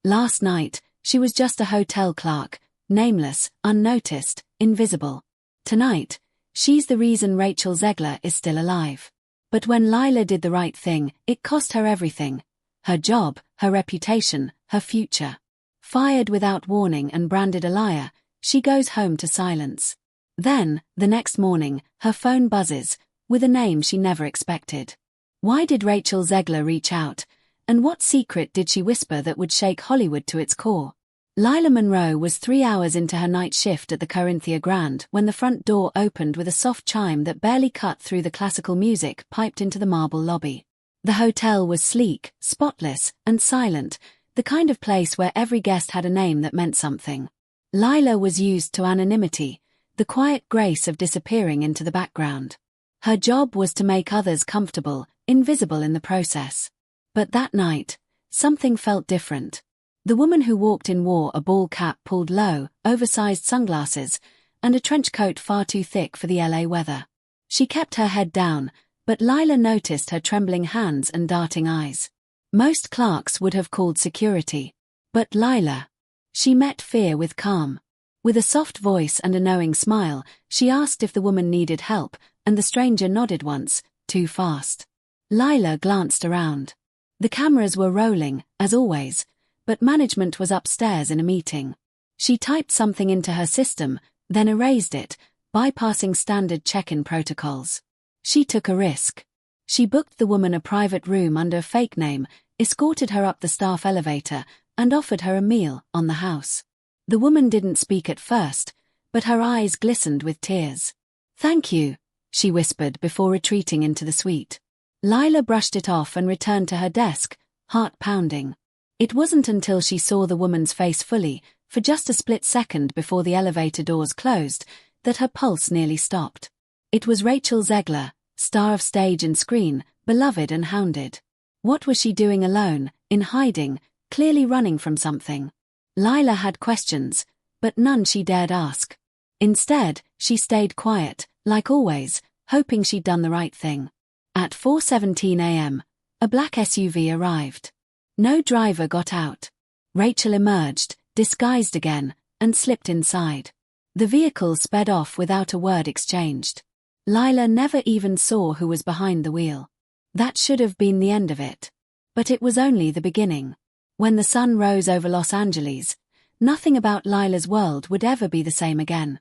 Last night, she was just a hotel clerk, nameless, unnoticed, invisible. Tonight, she's the reason Rachel Zegler is still alive. But when Lila did the right thing, it cost her everything. Her job, her reputation, her future. Fired without warning and branded a liar, she goes home to silence. Then, the next morning, her phone buzzes, with a name she never expected. Why did Rachel Zegler reach out, and what secret did she whisper that would shake Hollywood to its core? Lila Monroe was 3 hours into her night shift at the Corinthia Grand when the front door opened with a soft chime that barely cut through the classical music piped into the marble lobby. The hotel was sleek, spotless, and silent, the kind of place where every guest had a name that meant something. Lila was used to anonymity, the quiet grace of disappearing into the background. Her job was to make others comfortable, invisible in the process. But that night, something felt different. The woman who walked in wore a ball cap pulled low, oversized sunglasses, and a trench coat far too thick for the LA weather. She kept her head down, but Lila noticed her trembling hands and darting eyes. Most clerks would have called security. But Lila. She met fear with calm. With a soft voice and a knowing smile, she asked if the woman needed help, and the stranger nodded once, too fast. Lila glanced around. The cameras were rolling, as always, but management was upstairs in a meeting. She typed something into her system, then erased it, bypassing standard check-in protocols. She took a risk. She booked the woman a private room under a fake name, escorted her up the staff elevator, and offered her a meal on the house. The woman didn't speak at first, but her eyes glistened with tears. "Thank you," she whispered before retreating into the suite. Lila brushed it off and returned to her desk, heart pounding. It wasn't until she saw the woman's face fully, for just a split second before the elevator doors closed, that her pulse nearly stopped. It was Rachel Zegler, star of stage and screen, beloved and hounded. What was she doing alone, in hiding, clearly running from something? Lila had questions, but none she dared ask. Instead, she stayed quiet, like always, hoping she'd done the right thing. At 4:17 a.m., a black SUV arrived. No driver got out. Rachel emerged, disguised again, and slipped inside. The vehicle sped off without a word exchanged. Lila never even saw who was behind the wheel. That should have been the end of it. But it was only the beginning. When the sun rose over Los Angeles, nothing about Lila's world would ever be the same again.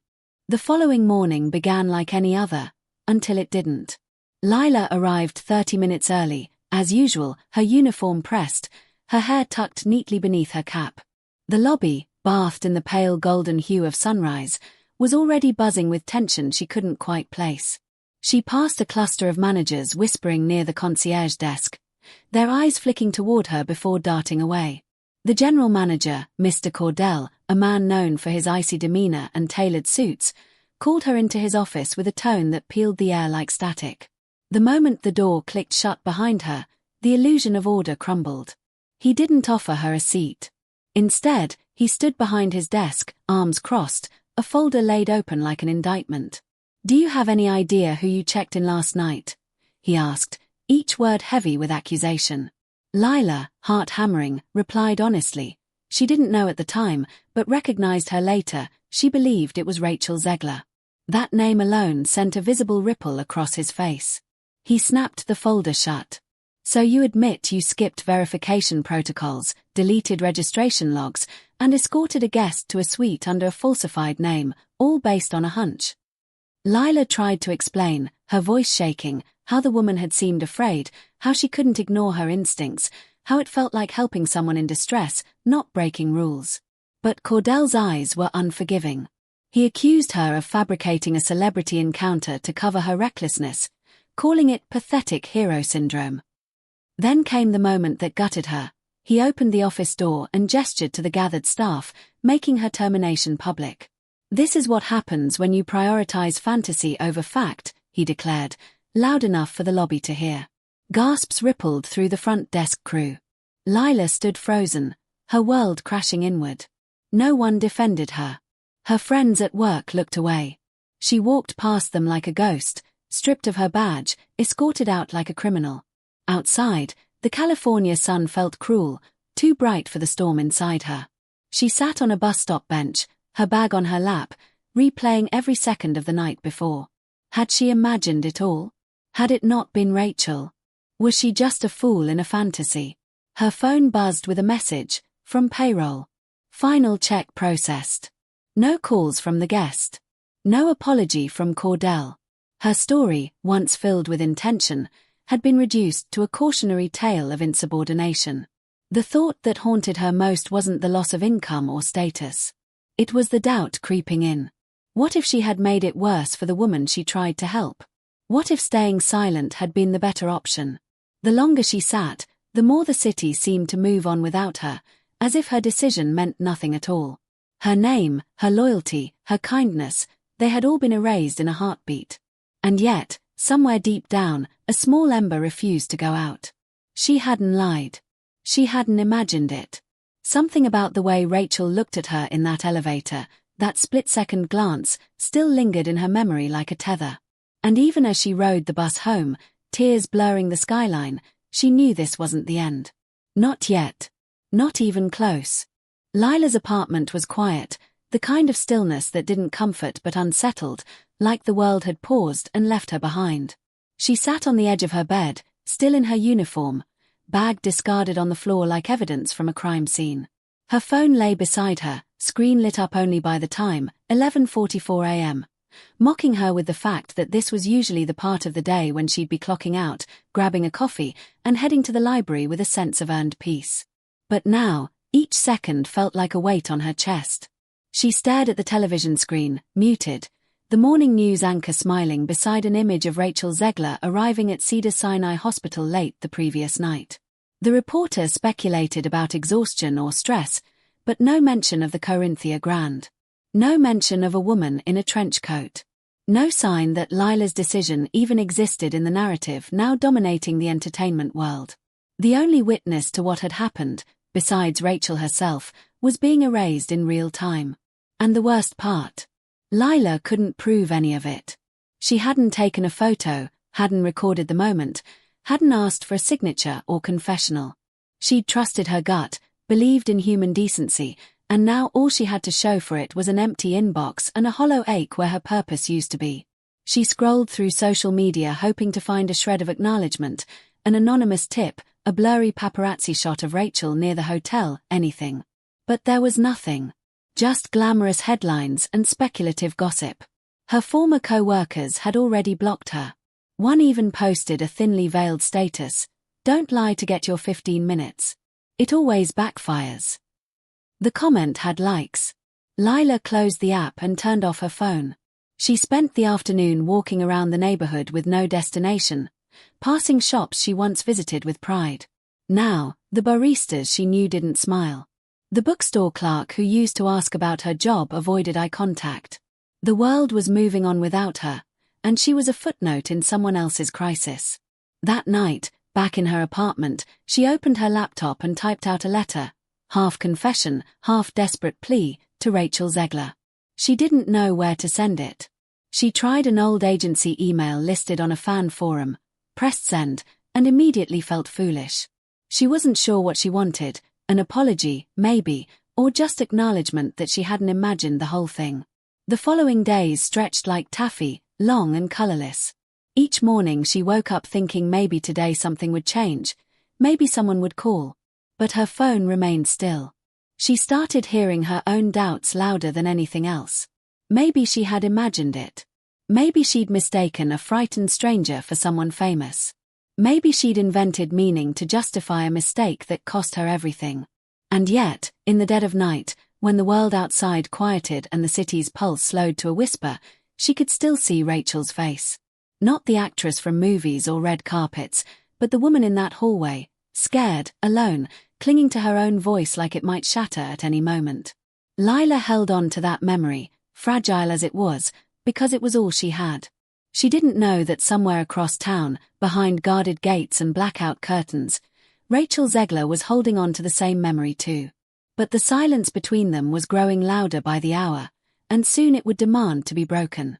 The following morning began like any other, until it didn't. Lila arrived 30 minutes early, as usual, her uniform pressed, her hair tucked neatly beneath her cap. The lobby, bathed in the pale golden hue of sunrise, was already buzzing with tension she couldn't quite place. She passed a cluster of managers whispering near the concierge desk, their eyes flicking toward her before darting away. The general manager, Mr. Cordell, a man known for his icy demeanor and tailored suits, called her into his office with a tone that peeled the air like static. The moment the door clicked shut behind her, the illusion of order crumbled. He didn't offer her a seat. Instead, he stood behind his desk, arms crossed, a folder laid open like an indictment. "Do you have any idea who you checked in last night?" he asked, each word heavy with accusation. Lila, heart hammering, replied honestly. She didn't know at the time, but recognized her later. She believed it was Rachel Zegler. That name alone sent a visible ripple across his face. He snapped the folder shut. "So you admit you skipped verification protocols, deleted registration logs, and escorted a guest to a suite under a falsified name, all based on a hunch?" Lila tried to explain, her voice shaking, how the woman had seemed afraid, how she couldn't ignore her instincts, how it felt like helping someone in distress, not breaking rules. But Cordell's eyes were unforgiving. He accused her of fabricating a celebrity encounter to cover her recklessness, calling it pathetic hero syndrome. Then came the moment that gutted her. He opened the office door and gestured to the gathered staff, making her termination public. "This is what happens when you prioritize fantasy over fact," he declared, loud enough for the lobby to hear. Gasps rippled through the front desk crew. Lila stood frozen, her world crashing inward. No one defended her. Her friends at work looked away. She walked past them like a ghost, stripped of her badge, escorted out like a criminal. Outside, the California sun felt cruel, too bright for the storm inside her. She sat on a bus stop bench, her bag on her lap, replaying every second of the night before. Had she imagined it all? Had it not been Rachel? Was she just a fool in a fantasy? Her phone buzzed with a message, from payroll. Final check processed. No calls from the guest. No apology from Cordell. Her story, once filled with intention, had been reduced to a cautionary tale of insubordination. The thought that haunted her most wasn't the loss of income or status. It was the doubt creeping in. What if she had made it worse for the woman she tried to help? What if staying silent had been the better option? The longer she sat, the more the city seemed to move on without her, as if her decision meant nothing at all. Her name, her loyalty, her kindness, they had all been erased in a heartbeat. And yet, somewhere deep down, a small ember refused to go out. She hadn't lied. She hadn't imagined it. Something about the way Rachel looked at her in that elevator, that split-second glance, still lingered in her memory like a tether. And even as she rode the bus home, tears blurring the skyline, she knew this wasn't the end. Not yet. Not even close. Lila's apartment was quiet, the kind of stillness that didn't comfort but unsettled, like the world had paused and left her behind. She sat on the edge of her bed, still in her uniform, bag discarded on the floor like evidence from a crime scene. Her phone lay beside her, screen lit up only by the time, 11:44 a.m., mocking her with the fact that this was usually the part of the day when she'd be clocking out, grabbing a coffee, and heading to the library with a sense of earned peace. But now, each second felt like a weight on her chest. She stared at the television screen, muted, the morning news anchor smiling beside an image of Rachel Zegler arriving at Cedars-Sinai Hospital late the previous night. The reporter speculated about exhaustion or stress, but no mention of the Corinthia Grand. No mention of a woman in a trench coat. No sign that Lila's decision even existed in the narrative now dominating the entertainment world. The only witness to what had happened, besides Rachel herself, was being erased in real time. And the worst part? Lila couldn't prove any of it. She hadn't taken a photo, hadn't recorded the moment, hadn't asked for a signature or confessional. She'd trusted her gut, believed in human decency, and now all she had to show for it was an empty inbox and a hollow ache where her purpose used to be. She scrolled through social media hoping to find a shred of acknowledgement, an anonymous tip, a blurry paparazzi shot of Rachel near the hotel, anything. But there was nothing. Just glamorous headlines and speculative gossip. Her former co-workers had already blocked her. One even posted a thinly veiled status, "Don't lie to get your 15 minutes. It always backfires." The comment had likes. Lila closed the app and turned off her phone. She spent the afternoon walking around the neighborhood with no destination, passing shops she once visited with pride. Now, the baristas she knew didn't smile. The bookstore clerk who used to ask about her job avoided eye contact. The world was moving on without her, and she was a footnote in someone else's crisis. That night, back in her apartment, she opened her laptop and typed out a letter, half confession, half desperate plea, to Rachel Zegler. She didn't know where to send it. She tried an old agency email listed on a fan forum, pressed send, and immediately felt foolish. She wasn't sure what she wanted, an apology, maybe, or just acknowledgement that she hadn't imagined the whole thing. The following days stretched like taffy, long and colorless. Each morning she woke up thinking maybe today something would change, maybe someone would call. But her phone remained still. She started hearing her own doubts louder than anything else. Maybe she had imagined it. Maybe she'd mistaken a frightened stranger for someone famous. Maybe she'd invented meaning to justify a mistake that cost her everything. And yet, in the dead of night, when the world outside quieted and the city's pulse slowed to a whisper, she could still see Rachel's face. Not the actress from movies or red carpets, but the woman in that hallway, scared, alone, clinging to her own voice like it might shatter at any moment. Lila held on to that memory, fragile as it was, because it was all she had. She didn't know that somewhere across town, behind guarded gates and blackout curtains, Rachel Zegler was holding on to the same memory too. But the silence between them was growing louder by the hour, and soon it would demand to be broken.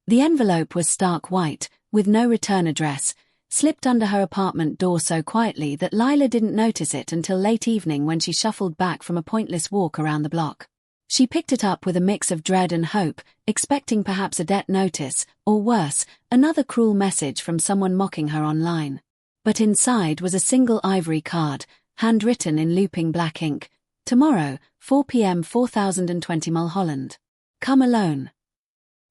The envelope was stark white, with no return address, slipped under her apartment door so quietly that Lila didn't notice it until late evening when she shuffled back from a pointless walk around the block. She picked it up with a mix of dread and hope, expecting perhaps a debt notice, or worse, another cruel message from someone mocking her online. But inside was a single ivory card, handwritten in looping black ink. Tomorrow, 4 p.m. 4020 Mulholland. Come alone.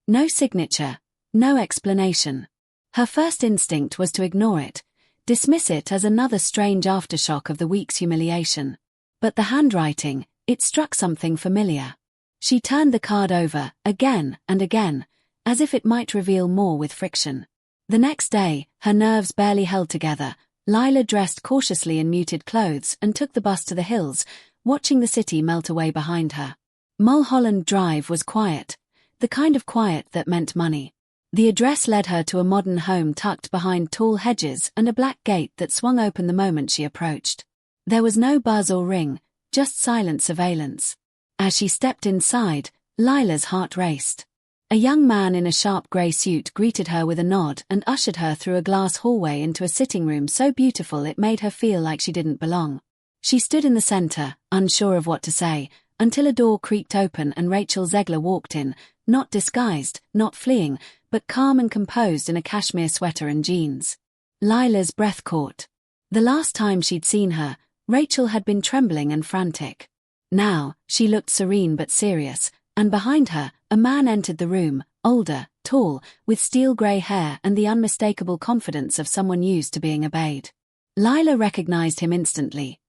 No signature, no explanation. Her first instinct was to ignore it, dismiss it as another strange aftershock of the week's humiliation. But the handwriting, it struck something familiar. She turned the card over, again and again, as if it might reveal more with friction. The next day, her nerves barely held together. Lila dressed cautiously in muted clothes and took the bus to the hills, watching the city melt away behind her. Mulholland Drive was quiet, the kind of quiet that meant money. The address led her to a modern home tucked behind tall hedges and a black gate that swung open the moment she approached. There was no buzz or ring, just silent surveillance. As she stepped inside, Lila's heart raced. A young man in a sharp grey suit greeted her with a nod and ushered her through a glass hallway into a sitting room so beautiful it made her feel like she didn't belong. She stood in the center, unsure of what to say, until a door creaked open and Rachel Zegler walked in, not disguised, not fleeing, but calm and composed in a cashmere sweater and jeans. Lila's breath caught. The last time she'd seen her, Rachel had been trembling and frantic. Now, she looked serene but serious, and behind her, a man entered the room, older, tall, with steel-grey hair and the unmistakable confidence of someone used to being obeyed. Lila recognized him instantly.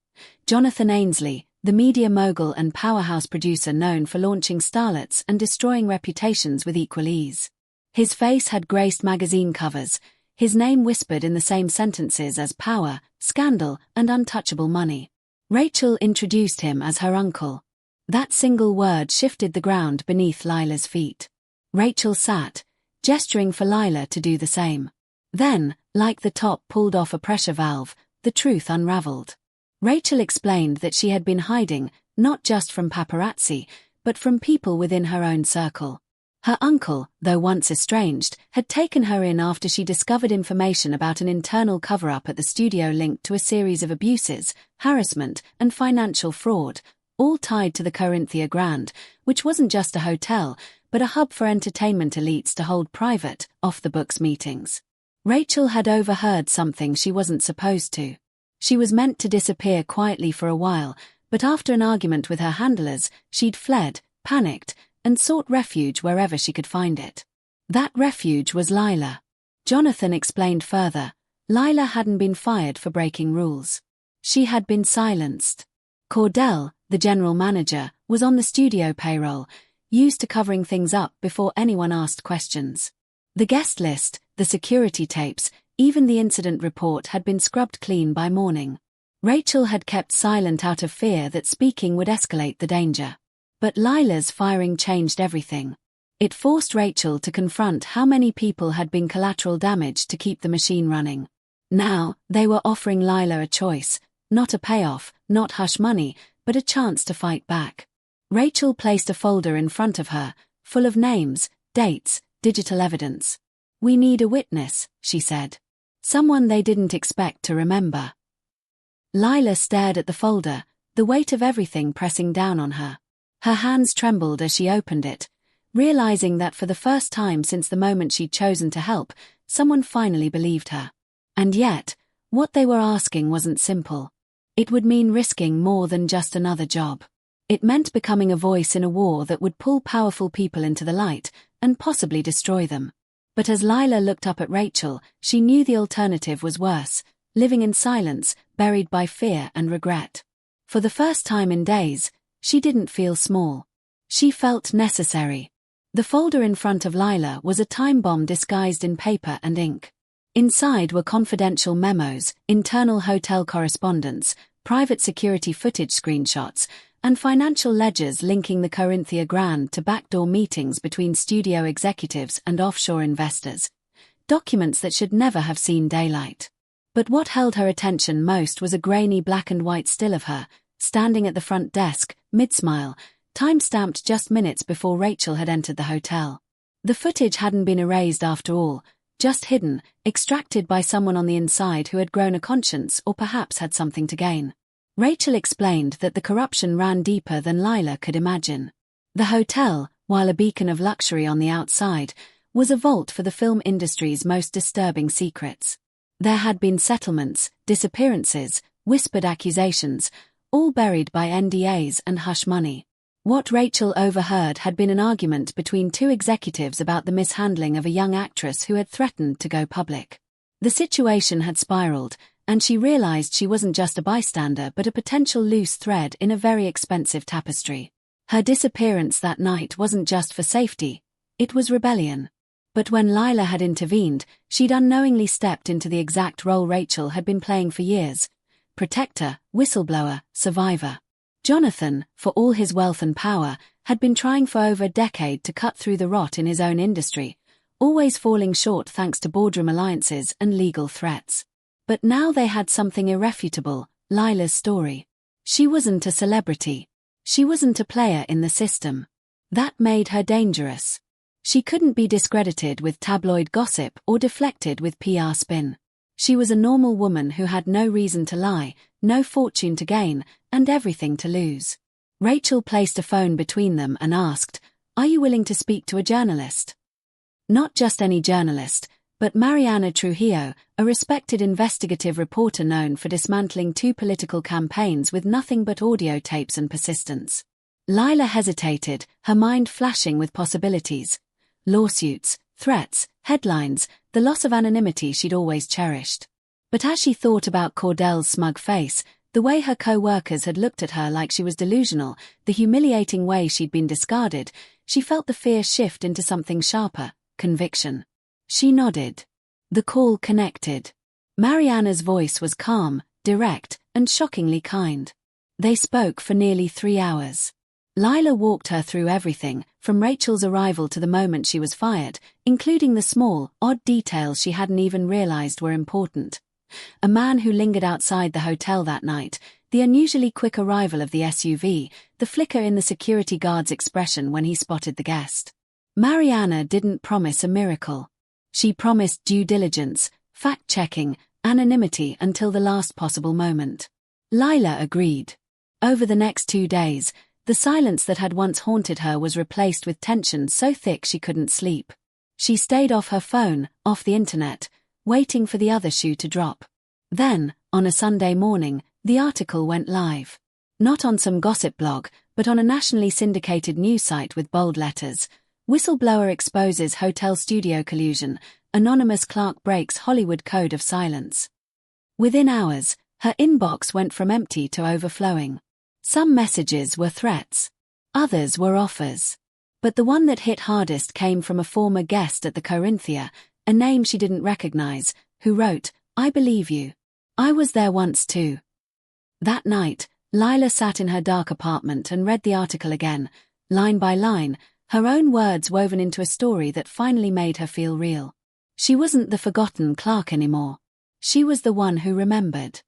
Jonathan Ainsley, the media mogul and powerhouse producer known for launching starlets and destroying reputations with equal ease. His face had graced magazine covers, his name whispered in the same sentences as power, scandal, and untouchable money. Rachel introduced him as her uncle. That single word shifted the ground beneath Lila's feet. Rachel sat, gesturing for Lila to do the same. Then, like the top pulled off a pressure valve, the truth unraveled. Rachel explained that she had been hiding, not just from paparazzi, but from people within her own circle. Her uncle, though once estranged, had taken her in after she discovered information about an internal cover-up at the studio linked to a series of abuses, harassment, and financial fraud, all tied to the Corinthia Grand, which wasn't just a hotel, but a hub for entertainment elites to hold private, off-the-books meetings. Rachel had overheard something she wasn't supposed to. She was meant to disappear quietly for a while, but after an argument with her handlers, she'd fled, panicked, and sought refuge wherever she could find it. That refuge was Lila. Jonathan explained further. Lila hadn't been fired for breaking rules. She had been silenced. Cordell, the general manager, was on the studio payroll, used to covering things up before anyone asked questions. The guest list, the security tapes, even the incident report had been scrubbed clean by morning. Rachel had kept silent out of fear that speaking would escalate the danger. But Lila's firing changed everything. It forced Rachel to confront how many people had been collateral damage to keep the machine running. Now, they were offering Lila a choice, not a payoff, not hush money, but a chance to fight back. Rachel placed a folder in front of her, full of names, dates, digital evidence. "We need a witness," she said. "Someone they didn't expect to remember." Lila stared at the folder, the weight of everything pressing down on her. Her hands trembled as she opened it, realizing that for the first time since the moment she'd chosen to help, someone finally believed her. And yet, what they were asking wasn't simple. It would mean risking more than just another job. It meant becoming a voice in a war that would pull powerful people into the light, and possibly destroy them. But as Lila looked up at Rachel, she knew the alternative was worse, living in silence, buried by fear and regret. For the first time in days, she didn't feel small. She felt necessary. The folder in front of Lila was a time bomb disguised in paper and ink. Inside were confidential memos, internal hotel correspondence, private security footage screenshots, and financial ledgers linking the Corinthia Grand to backdoor meetings between studio executives and offshore investors. Documents that should never have seen daylight. But what held her attention most was a grainy black and white still of her, standing at the front desk, mid-smile, time-stamped just minutes before Rachel had entered the hotel. The footage hadn't been erased after all, just hidden, extracted by someone on the inside who had grown a conscience or perhaps had something to gain. Rachel explained that the corruption ran deeper than Lila could imagine. The hotel, while a beacon of luxury on the outside, was a vault for the film industry's most disturbing secrets. There had been settlements, disappearances, whispered accusations, all buried by NDAs and hush money. What Rachel overheard had been an argument between two executives about the mishandling of a young actress who had threatened to go public. The situation had spiraled, and she realized she wasn't just a bystander but a potential loose thread in a very expensive tapestry. Her disappearance that night wasn't just for safety, it was rebellion. But when Lila had intervened, she'd unknowingly stepped into the exact role Rachel had been playing for years: protector, whistleblower, survivor. Jonathan, for all his wealth and power, had been trying for over a decade to cut through the rot in his own industry, always falling short thanks to boardroom alliances and legal threats. But now they had something irrefutable: Lila's story. She wasn't a celebrity. She wasn't a player in the system. That made her dangerous. She couldn't be discredited with tabloid gossip or deflected with PR spin. She was a normal woman who had no reason to lie, no fortune to gain, and everything to lose. Rachel placed a phone between them and asked, "Are you willing to speak to a journalist?" Not just any journalist, but Mariana Trujillo, a respected investigative reporter known for dismantling two political campaigns with nothing but audio tapes and persistence. Lila hesitated, her mind flashing with possibilities. Lawsuits, threats, headlines, the loss of anonymity she'd always cherished. But as she thought about Cordell's smug face, the way her co-workers had looked at her like she was delusional, the humiliating way she'd been discarded, she felt the fear shift into something sharper: conviction. She nodded. The call connected. Mariana's voice was calm, direct, and shockingly kind. They spoke for nearly 3 hours. Lila walked her through everything, from Rachel's arrival to the moment she was fired, including the small, odd details she hadn't even realized were important. A man who lingered outside the hotel that night, the unusually quick arrival of the SUV, the flicker in the security guard's expression when he spotted the guest. Mariana didn't promise a miracle. She promised due diligence, fact-checking, anonymity until the last possible moment. Lila agreed. Over the next 2 days, the silence that had once haunted her was replaced with tension so thick she couldn't sleep. She stayed off her phone, off the internet, waiting for the other shoe to drop. Then, on a Sunday morning, the article went live. Not on some gossip blog, but on a nationally syndicated news site with bold letters. Whistleblower exposes hotel studio collusion. Anonymous clerk breaks Hollywood code of silence. Within hours, her inbox went from empty to overflowing. Some messages were threats. Others were offers. But the one that hit hardest came from a former guest at the Corinthia, a name she didn't recognize, who wrote, "I believe you. I was there once too." That night, Lila sat in her dark apartment and read the article again, line by line, her own words woven into a story that finally made her feel real. She wasn't the forgotten clerk anymore. She was the one who remembered.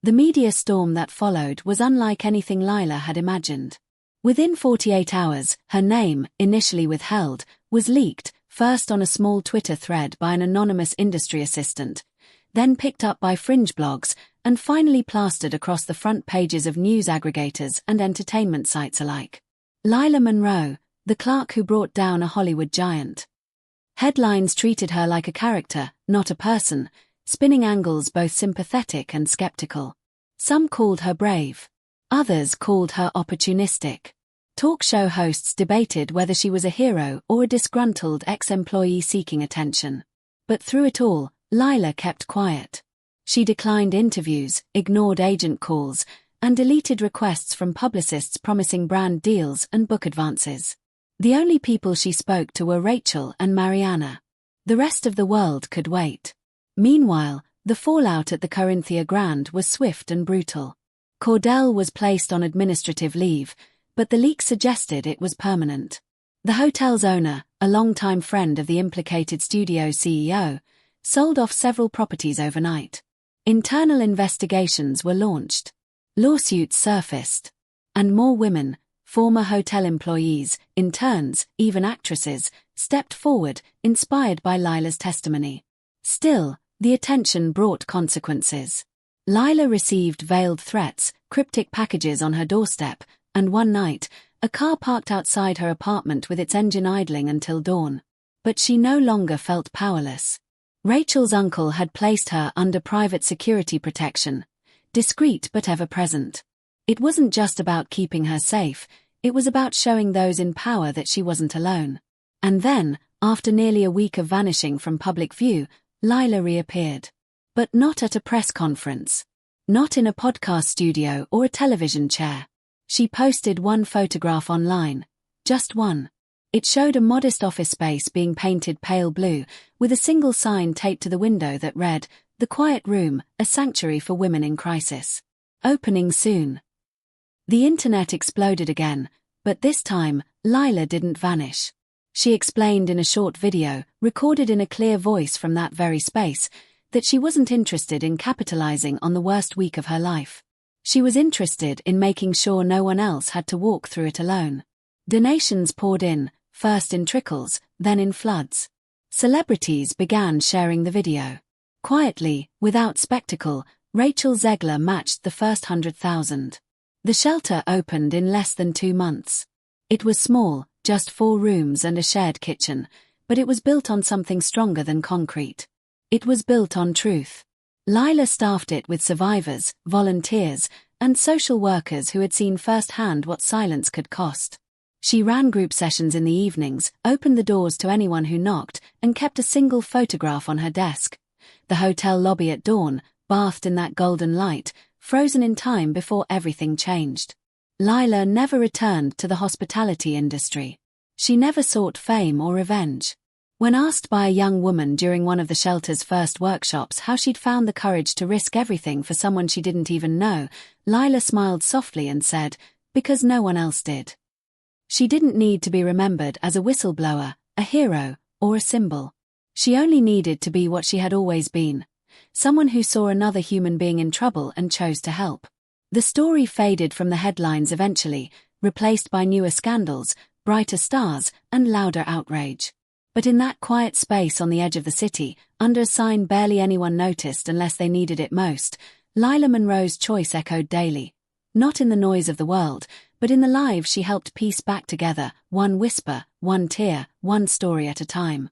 The media storm that followed was unlike anything Lila had imagined. Within 48 hours, her name, initially withheld, was leaked, first on a small Twitter thread by an anonymous industry assistant, then picked up by fringe blogs, and finally plastered across the front pages of news aggregators and entertainment sites alike. Lila Monroe, the clerk who brought down a Hollywood giant. Headlines treated her like a character, not a person, spinning angles both sympathetic and skeptical. Some called her brave. Others called her opportunistic. Talk show hosts debated whether she was a hero or a disgruntled ex-employee seeking attention. But through it all, Lila kept quiet. She declined interviews, ignored agent calls, and deleted requests from publicists promising brand deals and book advances. The only people she spoke to were Rachel and Mariana. The rest of the world could wait. Meanwhile, the fallout at the Corinthia Grand was swift and brutal. Cordell was placed on administrative leave, but the leak suggested it was permanent. The hotel's owner, a longtime friend of the implicated studio CEO, sold off several properties overnight. Internal investigations were launched. Lawsuits surfaced. And more women, former hotel employees, interns, even actresses, stepped forward, inspired by Lila's testimony. Still, the attention brought consequences. Lila received veiled threats, cryptic packages on her doorstep, and one night, a car parked outside her apartment with its engine idling until dawn. But she no longer felt powerless. Rachel's uncle had placed her under private security protection, discreet but ever-present. It wasn't just about keeping her safe, it was about showing those in power that she wasn't alone. And then, after nearly a week of vanishing from public view, Lila reappeared. But not at a press conference. Not in a podcast studio or a television chair. She posted one photograph online. Just one. It showed a modest office space being painted pale blue, with a single sign taped to the window that read, "The Quiet Room, a sanctuary for women in crisis. Opening soon." The internet exploded again, but this time, Lila didn't vanish. She explained in a short video, recorded in a clear voice from that very space, that she wasn't interested in capitalizing on the worst week of her life. She was interested in making sure no one else had to walk through it alone. Donations poured in, first in trickles, then in floods. Celebrities began sharing the video. Quietly, without spectacle, Rachel Zegler matched the first 100,000. The shelter opened in less than 2 months. It was small, just 4 rooms and a shared kitchen, but it was built on something stronger than concrete. It was built on truth. Lila staffed it with survivors, volunteers, and social workers who had seen firsthand what silence could cost. She ran group sessions in the evenings, opened the doors to anyone who knocked, and kept a single photograph on her desk. The hotel lobby at dawn, bathed in that golden light, frozen in time before everything changed. Lila never returned to the hospitality industry. She never sought fame or revenge. When asked by a young woman during one of the shelter's first workshops how she'd found the courage to risk everything for someone she didn't even know, Lila smiled softly and said, "Because no one else did." She didn't need to be remembered as a whistleblower, a hero, or a symbol. She only needed to be what she had always been. Someone who saw another human being in trouble and chose to help. The story faded from the headlines eventually, replaced by newer scandals, brighter stars, and louder outrage. But in that quiet space on the edge of the city, under a sign barely anyone noticed unless they needed it most, Lila Monroe's choice echoed daily. Not in the noise of the world, but in the lives she helped piece back together, one whisper, one tear, one story at a time.